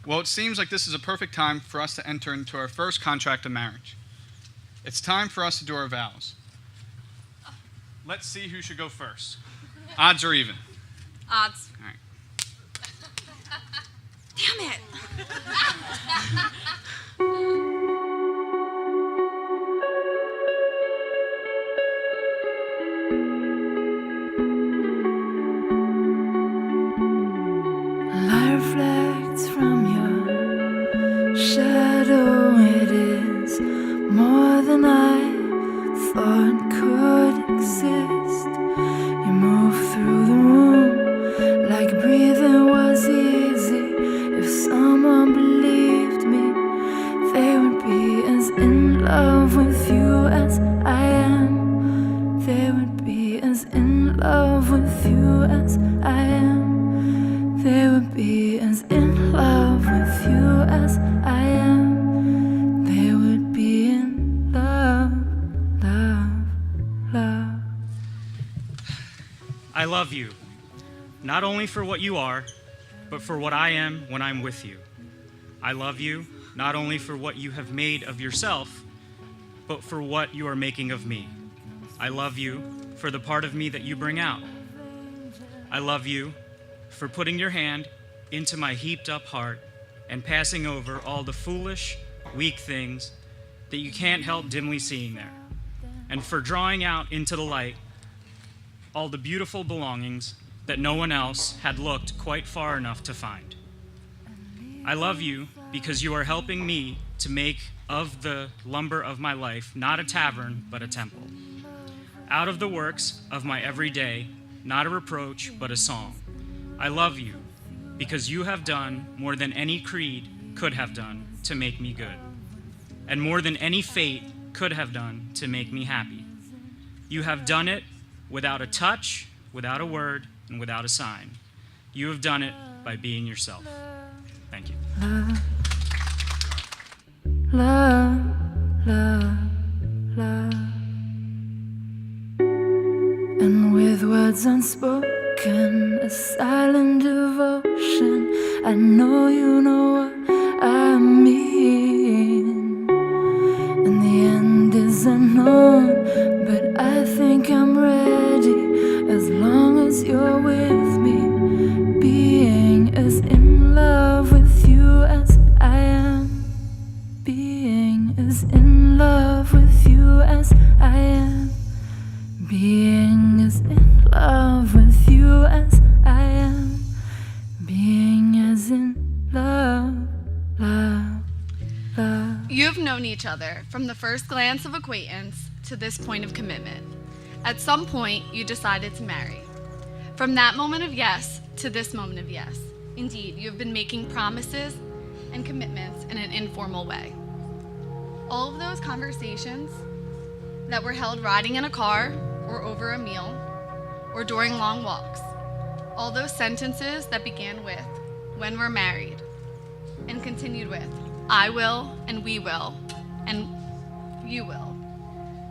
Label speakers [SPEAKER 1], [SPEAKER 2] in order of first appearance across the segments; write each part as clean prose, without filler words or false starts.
[SPEAKER 1] Well, it seems like this is a perfect time for us to enter into our first contract of marriage. It's time for us to do our vows. Let's see who should go first. Odds or even?
[SPEAKER 2] Odds.
[SPEAKER 1] All right.
[SPEAKER 2] Damn it.
[SPEAKER 3] Light reflects from your shadow. It is more than I thought could exist. You move through the room like breathing was easy. If someone believed me, they would be as in love with you as I am. They would be as in love with you as I am. They would be as in love with you as I am. They would be in love, love, love.
[SPEAKER 4] I love you, not only for what you are, but for what I am when I'm with you. I love you, not only for what you have made of yourself, but for what you are making of me. I love you for the part of me that you bring out. I love you for putting your hand into my heaped up heart and passing over all the foolish, weak things that you can't help dimly seeing there, and for drawing out into the light all the beautiful belongings that no one else had looked quite far enough to find. I love you because you are helping me to make of the lumber of my life not a tavern, but a temple. Out of the works of my everyday, not a reproach, but a song. I love you because you have done more than any creed could have done to make me good, and more than any fate could have done to make me happy. You have done it without a touch, without a word, and without a sign. You have done it by being yourself. Thank you.
[SPEAKER 3] Love, love, love. And with words unspoken, a silent devotion, I know you know what I mean. And the end is unknown, but I think I'm ready as long as you're with me. Being as in love with you as I am. Being as in love with you as I am. Being as in love with you as I am. Being as in love, love, love.
[SPEAKER 2] You've known each other from the first glance of acquaintance to this point of commitment. At some point, you decided to marry. From that moment of yes to this moment of yes. Indeed, you have been making promises and commitments in an informal way. All of those conversations that were held riding in a car or over a meal or during long walks. All those sentences that began with, when we're married, and continued with, I will, and we will, and you will.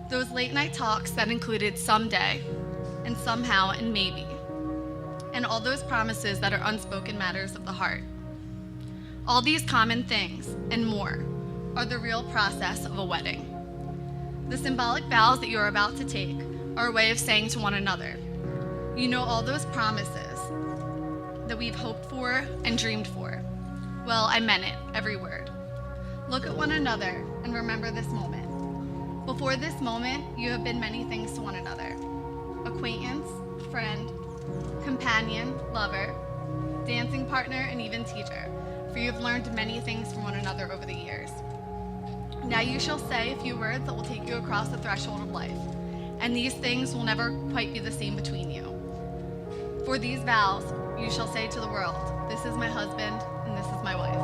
[SPEAKER 2] Those late night talks that included someday, and somehow, and maybe. And all those promises that are unspoken matters of the heart. All these common things, and more, are the real process of a wedding. The symbolic vows that you're about to take are a way of saying to one another, you know all those promises that we've hoped for and dreamed for. Well, I meant it, every word. Look at one another and remember this moment. Before this moment, you have been many things to one another. Acquaintance, friend, companion, lover, dancing partner, and even teacher, for you have learned many things from one another over the years. Now you shall say a few words that will take you across the threshold of life, and these things will never quite be the same between you. For these vows, you shall say to the world, this is my husband, and this is my wife.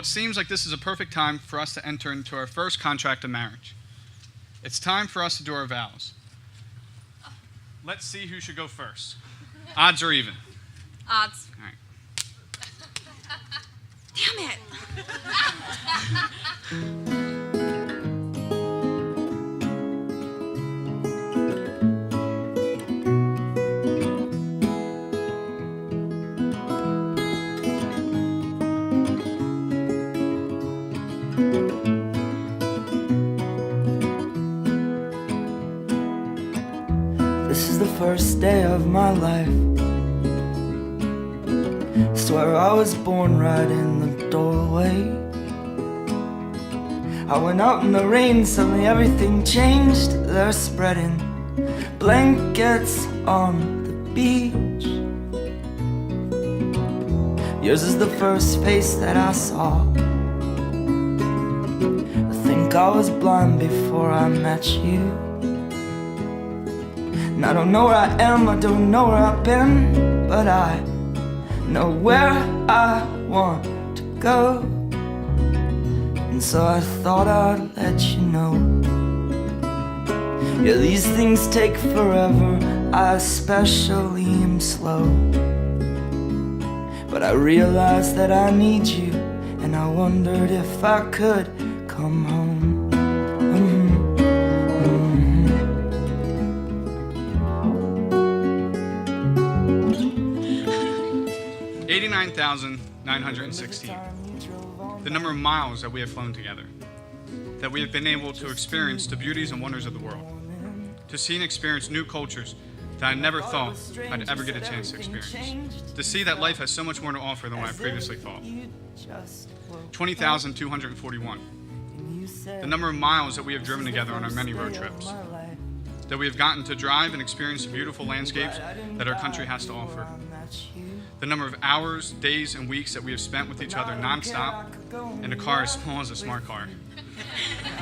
[SPEAKER 1] it seems like this is a perfect time for us to enter into our first contract of marriage. It's time for us to do our vows. Let's see who should go first. Odds or even?
[SPEAKER 2] Odds.
[SPEAKER 1] All right.
[SPEAKER 2] Damn it.
[SPEAKER 3] This is the first day of my life. Swear I was born right in the doorway. I went out in the rain, suddenly everything changed. They're spreading blankets on the beach. Yours is the first face that I saw. I think I was blind before I met you. And I don't know where I am, I don't know where I've been, but I know where I want to go. And so I thought I'd let you know. Yeah, these things take forever, I especially am slow. But I realized that I need you, and I wondered if I could come home.
[SPEAKER 1] 89,916. The number of miles that we have flown together. That we have been able to experience the beauties and wonders of the world. To see and experience new cultures that I never thought I'd ever get a chance to experience. To see that life has so much more to offer than what I previously thought. 20,241. The number of miles that we have driven together on our many road trips. That we have gotten to drive and experience the beautiful landscapes that our country has to offer. The number of hours, days, and weeks that we have spent with each other nonstop in a car as small as a smart car.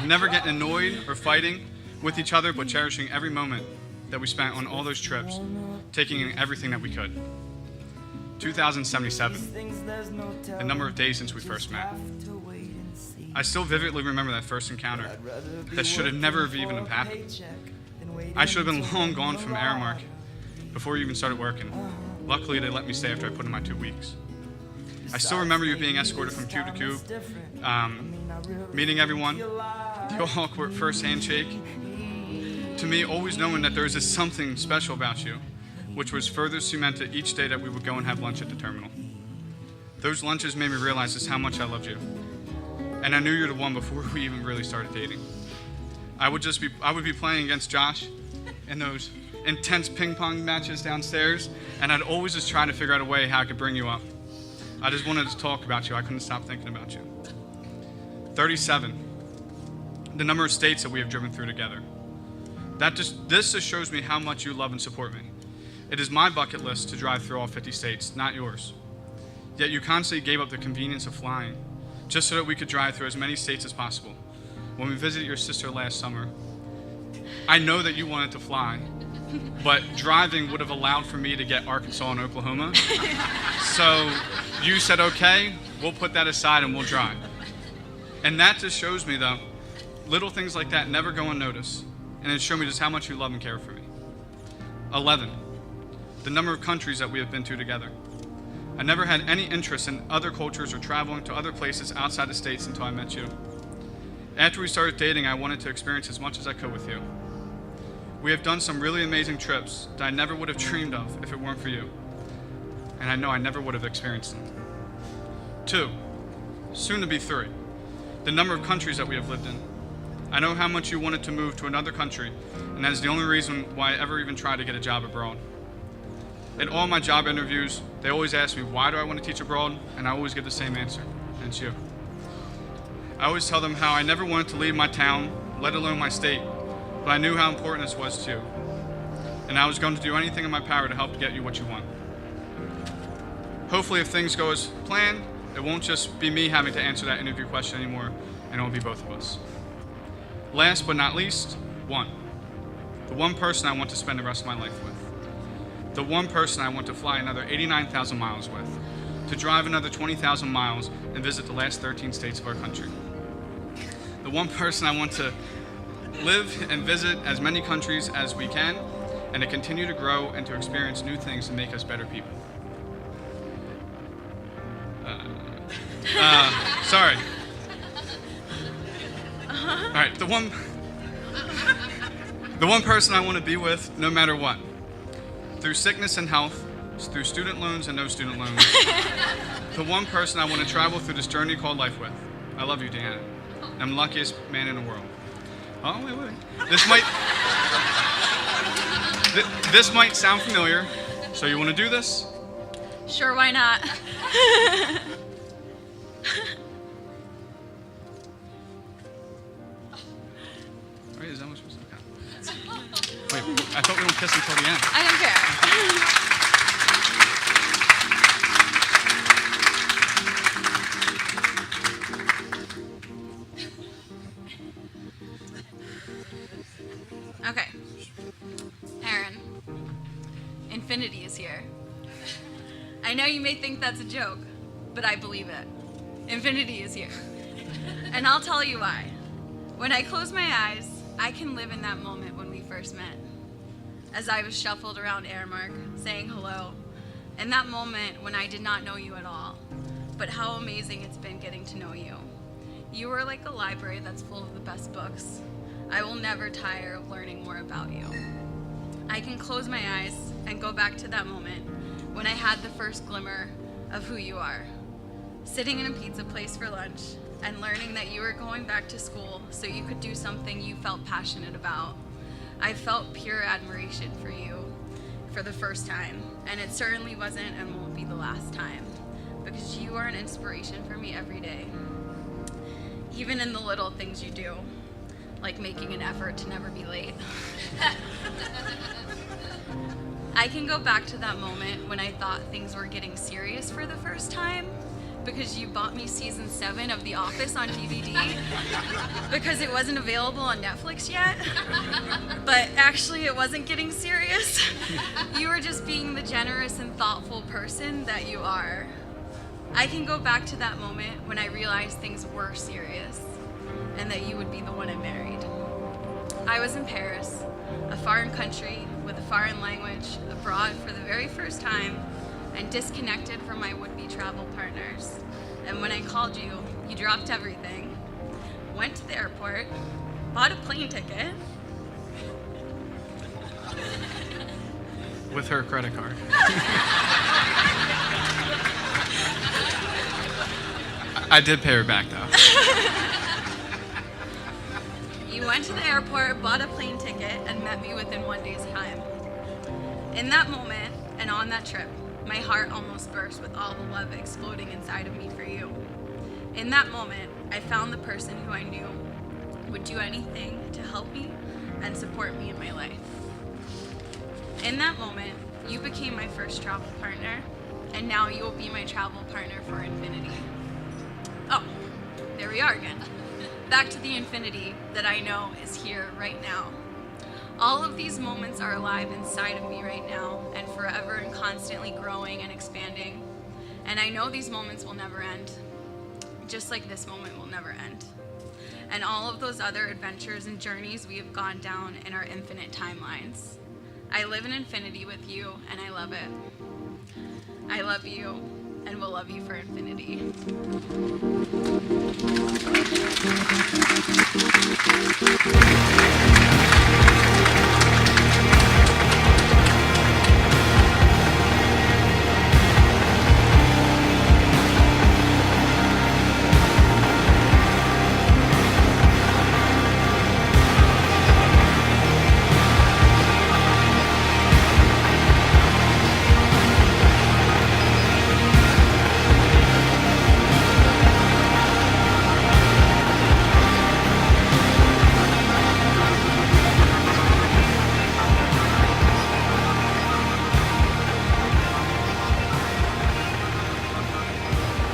[SPEAKER 1] Never getting annoyed or fighting with each other, but cherishing every moment that we spent on all those trips, taking in everything that we could. 2077, the number of days since we first met. I still vividly remember that first encounter that should have never have even happened. I should have been long gone from Aramark before you even started working. Luckily, they let me stay after I put in my 2 weeks. I still remember you being escorted from cube to cube, meeting everyone, the awkward first handshake. To me, always knowing that there was just something special about you, which was further cemented each day that we would go and have lunch at the terminal. Those lunches made me realize just how much I loved you. And I knew you were the one before we even really started dating. I would be playing against Josh in those intense ping pong matches downstairs, and I'd always just try to figure out a way how I could bring you up. I just wanted to talk about you. I couldn't stop thinking about you. 37, the number of states that we have driven through together. This just shows me how much you love and support me. It is my bucket list to drive through all 50 states, not yours. Yet you constantly gave up the convenience of flying, just so that we could drive through as many states as possible. When we visited your sister last summer, I know that you wanted to fly, but driving would have allowed for me to get Arkansas and Oklahoma. So you said, okay, we'll put that aside and we'll drive. And that just shows me, though, little things like that never go unnoticed. And it showed me just how much you love and care for me. 11, the number of countries that we have been to together. I never had any interest in other cultures or traveling to other places outside the States until I met you. After we started dating, I wanted to experience as much as I could with you. We have done some really amazing trips that I never would have dreamed of if it weren't for you. And I know I never would have experienced them. 2, soon to be 3, the number of countries that we have lived in. I know how much you wanted to move to another country, and that is the only reason why I ever even tried to get a job abroad. In all my job interviews, they always ask me, why do I want to teach abroad? And I always give the same answer, and it's you. I always tell them how I never wanted to leave my town, let alone my state, but I knew how important this was to you. And I was going to do anything in my power to help get you what you want. Hopefully, if things go as planned, it won't just be me having to answer that interview question anymore, and it will be both of us. Last but not least, 1. The one person I want to spend the rest of my life with. The one person I want to fly another 89,000 miles with. to drive another 20,000 miles and visit the last 13 states of our country. The one person I want to live and visit as many countries as we can, and to continue to grow and to experience new things to make us better people. Sorry. All right, the one person I want to be with no matter what. Through sickness and health, through student loans and no student loans. The one person I want to travel through this journey called life with. I love you, Deanna. I'm the luckiest man in the world. Oh, wait. This might sound familiar. So you want to do this?
[SPEAKER 2] Sure, why not?
[SPEAKER 1] Right, is that what we're supposed to do? Wait, I thought we don't kiss until the end.
[SPEAKER 2] I don't care. Okay. Aaron, infinity is here. I know you may think that's a joke, but I believe it. Infinity is here. And I'll tell you why. When I close my eyes, I can live in that moment when we first met. As I was shuffled around Aramark, saying hello. In that moment when I did not know you at all. But how amazing it's been getting to know you. You are like a library that's full of the best books. I will never tire of learning more about you. I can close my eyes and go back to that moment when I had the first glimmer of who you are. Sitting in a pizza place for lunch and learning that you were going back to school so you could do something you felt passionate about. I felt pure admiration for you for the first time, and it certainly wasn't and won't be the last time, because you are an inspiration for me every day. Even in the little things you do, like making an effort to never be late. I can go back to that moment when I thought things were getting serious for the first time, because you bought me season 7 of The Office on DVD because it wasn't available on Netflix yet. But actually it wasn't getting serious. You were just being the generous and thoughtful person that you are. I can go back to that moment when I realized things were serious and that you would be the one I married. I was in Paris, a foreign country with a foreign language, abroad for the very first time, and disconnected from my would-be travel partners. And when I called you, you dropped everything, went to the airport, bought a plane ticket.
[SPEAKER 1] With her credit card. I did pay her back though.
[SPEAKER 2] You went to the airport, bought a plane ticket, and met me within 1 day's time. In that moment, and on that trip, my heart almost burst with all the love exploding inside of me for you. In that moment, I found the person who I knew would do anything to help me and support me in my life. In that moment, you became my first travel partner, and now you will be my travel partner for infinity. Oh, there we are again. Back to the infinity that I know is here right now. All of these moments are alive inside of me right now and forever and constantly growing and expanding. And I know these moments will never end, just like this moment will never end. And all of those other adventures and journeys we have gone down in our infinite timelines. I live in infinity with you, and I love it. I love you, and will love you for infinity.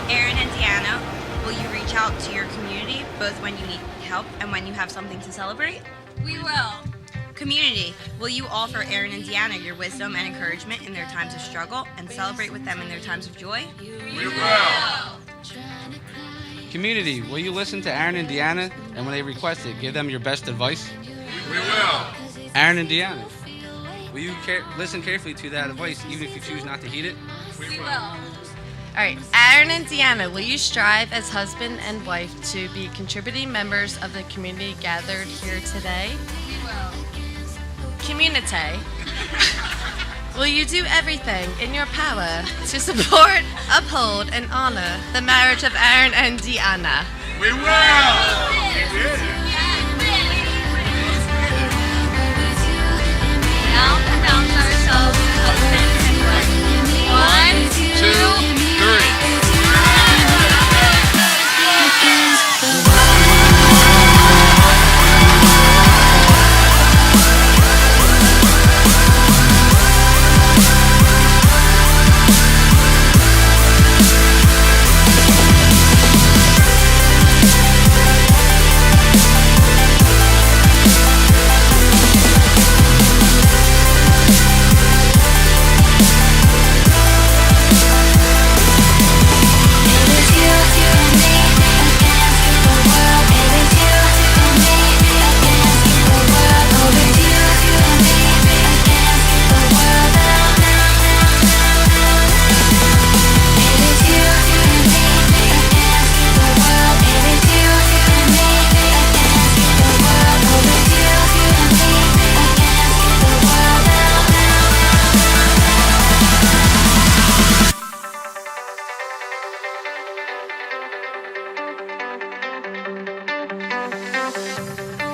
[SPEAKER 5] Aaron and Deanna, will you reach out to your community both when you need help and when you have something to celebrate?
[SPEAKER 2] We will.
[SPEAKER 5] Community, will you offer Aaron and Deanna your wisdom and encouragement in their times of struggle and celebrate with them in their times of joy?
[SPEAKER 6] We will.
[SPEAKER 7] Community, will you listen to Aaron and Deanna, and when they request it, give them your best advice?
[SPEAKER 6] We will.
[SPEAKER 7] Aaron and Deanna, will you listen carefully to that advice, even if you choose not to heed it?
[SPEAKER 6] We will.
[SPEAKER 8] All right, Aaron and Deanna, will you strive as husband and wife to be contributing members of the community gathered here today?
[SPEAKER 2] We will.
[SPEAKER 8] Community, will you do everything in your power to support, uphold, and honor the marriage of Aaron and Deanna?
[SPEAKER 6] We will. We did.
[SPEAKER 2] Now pronounce ourselves husband and wife. 1, 2, 3.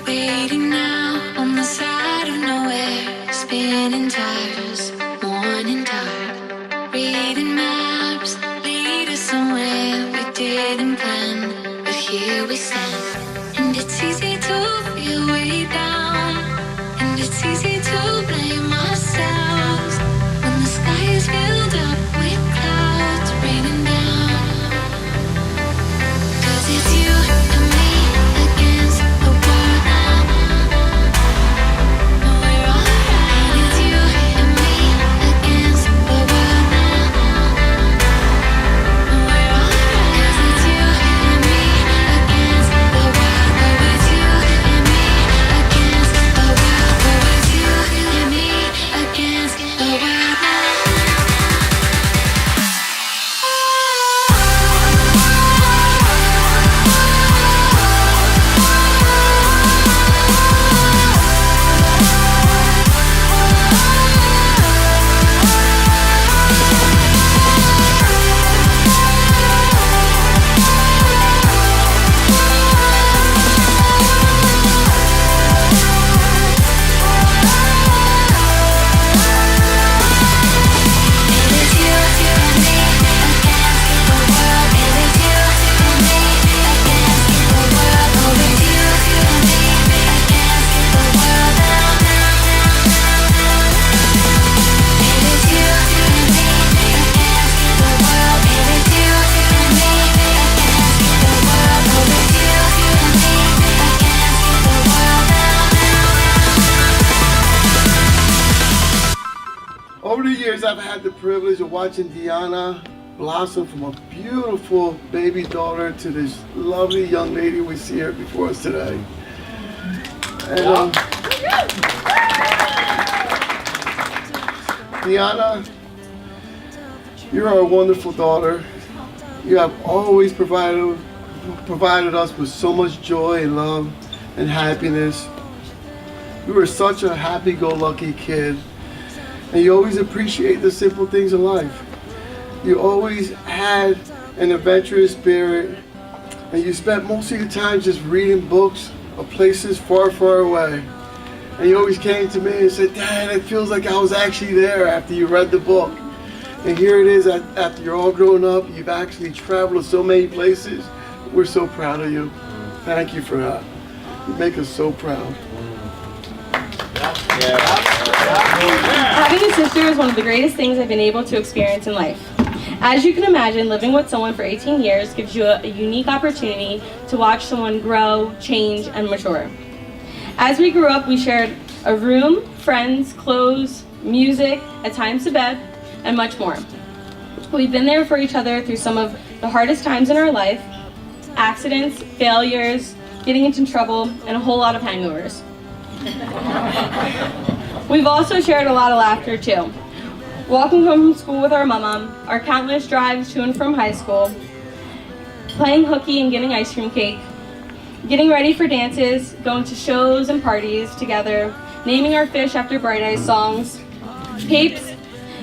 [SPEAKER 3] Waiting now on the side of nowhere, spinning tires, worn and tired. Reading maps, lead us somewhere we didn't plan, but here we stand. And it's easy to feel way down, and it's easy to blame ourselves when the sky is filled up with clouds raining down. 'Cause it's you and me against the world now. No, we're alright. It's you and me against the world now. No, we're alright. 'Cause it's you and me against the world. Oh, it's you and me against the world. Oh, it's you and me against the world now.
[SPEAKER 9] Over the years, I've had the privilege of watching Deanna blossom from a beautiful baby daughter to this lovely young lady we see here before us today. And Deanna, you're a wonderful daughter. You have always provided us with so much joy and love and happiness. You were such a happy-go-lucky kid. And you always appreciate the simple things in life. You always had an adventurous spirit, and you spent most of your time just reading books of places far, far away. And you always came to me and said, "Dad, it feels like I was actually there after you read the book." And here it is, after you're all grown up, you've actually traveled to so many places. We're so proud of you. Thank you for that. You make us so proud.
[SPEAKER 10] Having a sister is one of the greatest things I've been able to experience in life. As you can imagine, living with someone for 18 years gives you a unique opportunity to watch someone grow, change, and mature. As we grew up, we shared A room, friends, clothes, music, at times a bed, and much more. We've been there for each other through some of the hardest times in our life, accidents, failures, getting into trouble, and a whole lot of hangovers. We've also shared a lot of laughter too. Walking home from school with our mama, our countless drives to and from high school, playing hooky and getting ice cream cake, getting ready for dances, going to shows and parties together, naming our fish after Bright Eyes songs. Papes,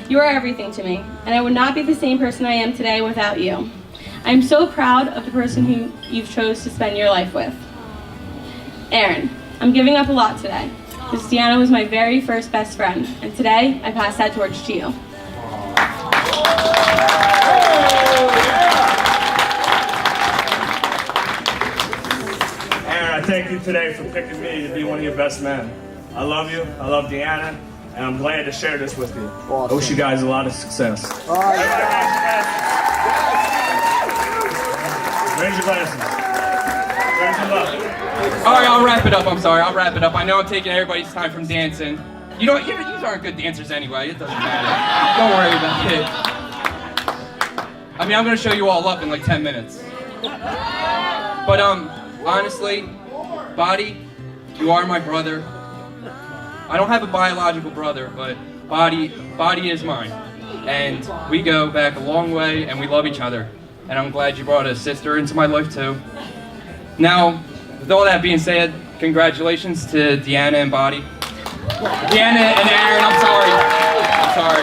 [SPEAKER 10] you are everything to me, and I would not be the same person I am today without you. I'm so proud of the person who you've chose to spend your life with. Aaron, I'm giving up a lot today. Miss Deanna was my very first best friend, and today I pass that torch to you.
[SPEAKER 11] Aaron, I thank you today for picking me to be one of your best men. I love you, I love Deanna, and I'm glad to share this with you. Awesome. I wish you guys a lot of success. Raise your glasses. Raise them up.
[SPEAKER 12] All right, I'll wrap it up. I'm sorry, I'll wrap it up. I know I'm taking everybody's time from dancing. You aren't good dancers anyway. It doesn't matter. Don't worry about it. I mean, I'm gonna show you all up in like 10 minutes. But honestly, Body, you are my brother. I don't have a biological brother, but Body is mine. And we go back a long way, and we love each other. And I'm glad you brought a sister into my life too. Now, with all that being said, congratulations to Deanna and Body. Deanna and Aaron, I'm sorry.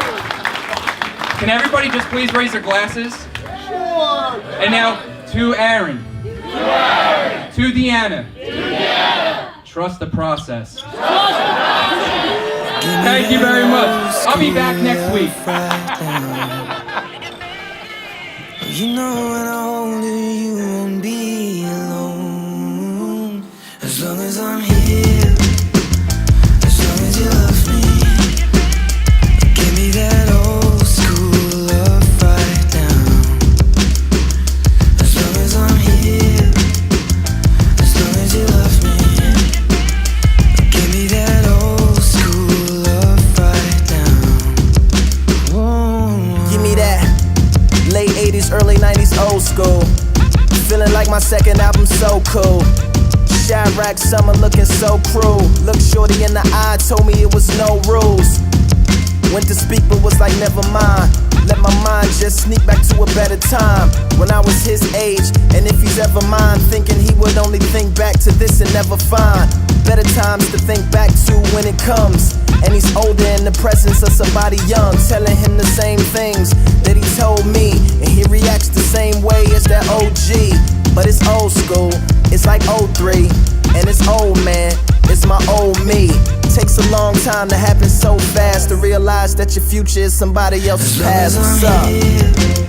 [SPEAKER 12] Can everybody just please raise their glasses? Sure. And now, to Aaron. To Deanna. Trust the process. Thank you very much. I'll be back next week.
[SPEAKER 3] You know when I hold you, you won't be alone. As long as I'm here, as long as you love me, give me that old school love right now. As long as I'm here, as long as you love me, give me that old school love right now. Whoa.
[SPEAKER 13] Give me that late 80s, early 90s, old school. Feeling like my second album, so cool. Chirac summer looking so cruel. Looked shorty in the eye, told me it was no rules. Went to speak but was like never mind. Let my mind just sneak back to a better time when I was his age. And if he's ever mine, thinking he would only think back to this and never find better times to think back to when it comes. And he's older in the presence of somebody young, telling him the same things that he told me, and he reacts the same way as that OG. But it's old school, it's like 03, and it's old man, it's my old me. Takes a long time to happen so fast to realize that your future is somebody else's past. What's up?